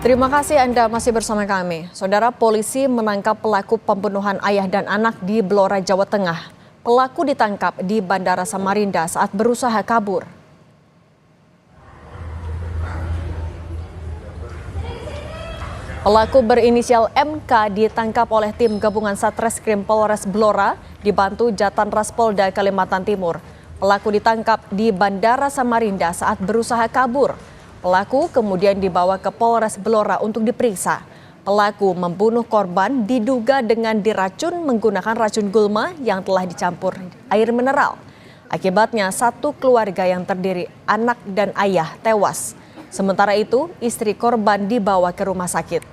Terima kasih Anda masih bersama kami. Saudara, polisi menangkap pelaku pembunuhan ayah dan anak di Blora, Jawa Tengah. Pelaku ditangkap di Bandara Samarinda saat berusaha kabur. Pelaku berinisial MK ditangkap oleh tim gabungan Satreskrim Polres Blora dibantu Jatanras Polda Kalimantan Timur. Pelaku ditangkap di Bandara Samarinda saat berusaha kabur. Pelaku kemudian dibawa ke Polres Blora untuk diperiksa. Pelaku membunuh korban diduga dengan diracun menggunakan racun gulma yang telah dicampur air mineral. Akibatnya satu keluarga yang terdiri anak dan ayah tewas. Sementara itu istri korban dibawa ke rumah sakit.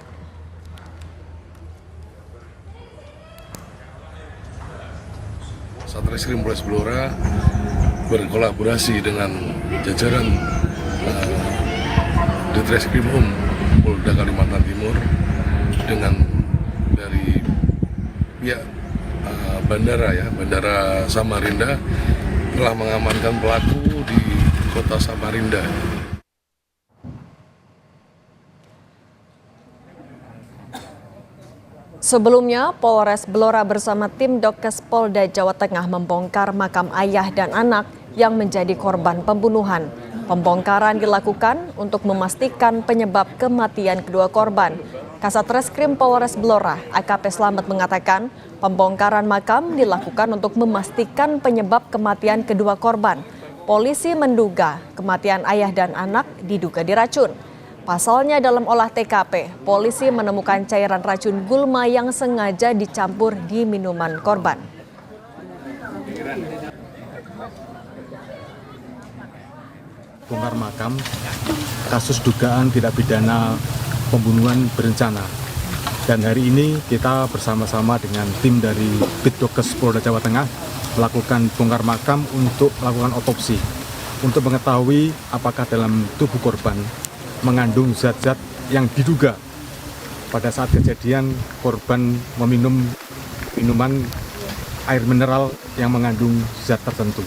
Satreskrim Polres Blora berkolaborasi dengan jajaran Ditreskrimum Polda Kalimantan Timur dengan dari pihak Bandara Samarinda telah mengamankan pelaku di kota Samarinda. Sebelumnya, Polres Blora bersama tim Dokes Polda Jawa Tengah membongkar makam ayah dan anak yang menjadi korban pembunuhan. Pembongkaran dilakukan untuk memastikan penyebab kematian kedua korban. Kasat Reskrim Polres Blora, AKP Slamet mengatakan pembongkaran makam dilakukan untuk memastikan penyebab kematian kedua korban. Polisi menduga kematian ayah dan anak diduga diracun. Pasalnya dalam olah TKP, polisi menemukan cairan racun gulma yang sengaja dicampur di minuman korban. Bongkar makam kasus dugaan tindak pidana pembunuhan berencana. Dan hari ini kita bersama-sama dengan tim dari Bitdokes Polda Jawa Tengah melakukan bongkar makam untuk melakukan otopsi untuk mengetahui apakah dalam tubuh korban mengandung zat-zat yang diduga pada saat kejadian korban meminum minuman air mineral yang mengandung zat tertentu.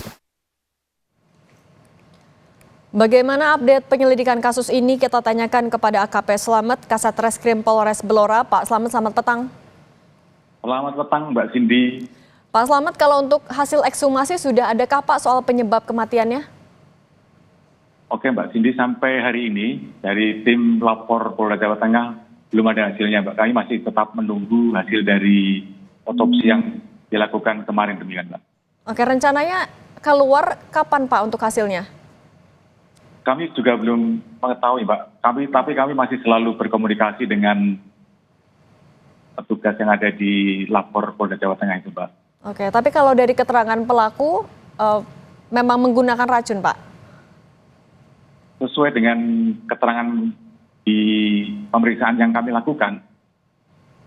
Bagaimana update penyelidikan kasus ini kita tanyakan kepada AKP Slamet, Kasat Reskrim Polres Blora. Pak Slamet, selamat petang. Selamat petang Mbak Cindy. Pak Slamet, kalau untuk hasil ekshumasi sudah adakah Pak soal penyebab kematiannya? Oke Mbak Cindy, sampai hari ini dari tim lapor Polda Jawa Tengah belum ada hasilnya Mbak. Kami masih tetap menunggu hasil dari otopsi yang dilakukan kemarin demikian Mbak. Oke, rencananya keluar kapan Pak untuk hasilnya? Kami juga belum mengetahui Mbak, tapi kami masih selalu berkomunikasi dengan petugas yang ada di lapor Polda Jawa Tengah itu Mbak. Oke, tapi kalau dari keterangan pelaku memang menggunakan racun Pak? Sesuai dengan keterangan di pemeriksaan yang kami lakukan,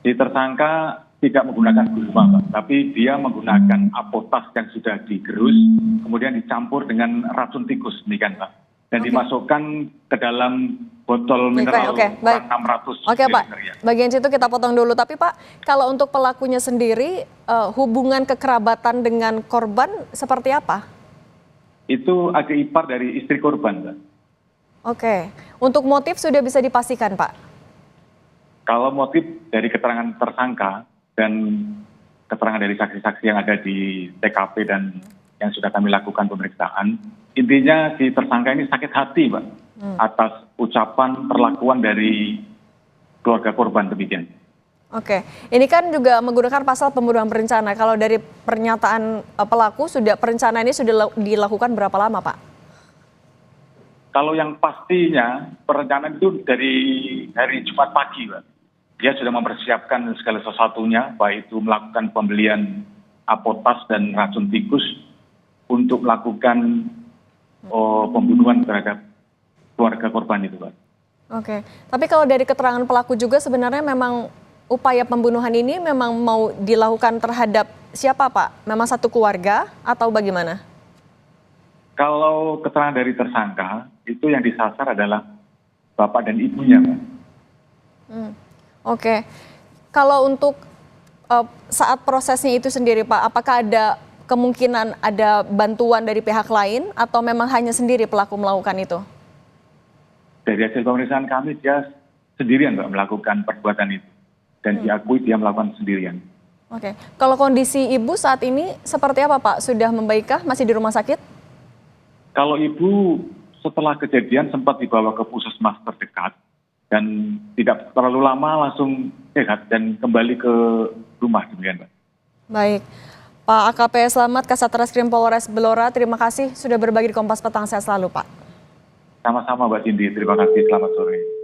si tersangka tidak menggunakan gulma Mbak, tapi dia menggunakan apotas yang sudah digerus, kemudian dicampur dengan racun tikus demikian Mbak. Dan dimasukkan ke dalam botol mineral 600 Oke Pak, bagian situ kita potong dulu. Tapi Pak, kalau untuk pelakunya sendiri, hubungan kekerabatan dengan korban seperti apa? Itu adik ipar dari istri korban Mbak. Oke, untuk motif sudah bisa dipastikan Pak? Kalau motif dari keterangan tersangka dan keterangan dari saksi-saksi yang ada di TKP dan yang sudah kami lakukan pemeriksaan, intinya si tersangka ini sakit hati Mbak atas ucapan perlakuan dari keluarga korban demikian. Oke, ini kan juga menggunakan pasal pembunuhan berencana. Kalau dari pernyataan pelaku, perencanaan ini sudah dilakukan berapa lama Pak? Kalau yang pastinya perencanaan itu dari hari Jumat pagi Mbak. Dia sudah mempersiapkan segala sesuatunya, baik itu melakukan pembelian apotas dan racun tikus untuk melakukan pembunuhan terhadap keluarga korban itu Pak. Oke, tapi kalau dari keterangan pelaku juga sebenarnya memang upaya pembunuhan ini memang mau dilakukan terhadap siapa Pak? Memang satu keluarga atau bagaimana? Kalau keterangan dari tersangka, itu yang disasar adalah bapak dan ibunya Pak. Oke, kalau untuk saat prosesnya itu sendiri Pak, apakah ada kemungkinan ada bantuan dari pihak lain atau memang hanya sendiri pelaku melakukan itu? Dari hasil pemeriksaan kami, dia sendirian Mbak melakukan perbuatan itu. Dan diakui dia melakukan sendirian. Oke, kalau kondisi ibu saat ini seperti apa Pak? Sudah membaikkah? Masih di rumah sakit? Kalau ibu setelah kejadian sempat dibawa ke puskesmas terdekat dan tidak terlalu lama langsung sehat dan kembali ke rumah demikian Mbak. Baik, Pak AKP Selamat Kasat Reskrim Polres Blora, terima kasih sudah berbagi di Kompas Petang. Sehat selalu Pak. Sama-sama Mbak Cindy, terima kasih, selamat sore.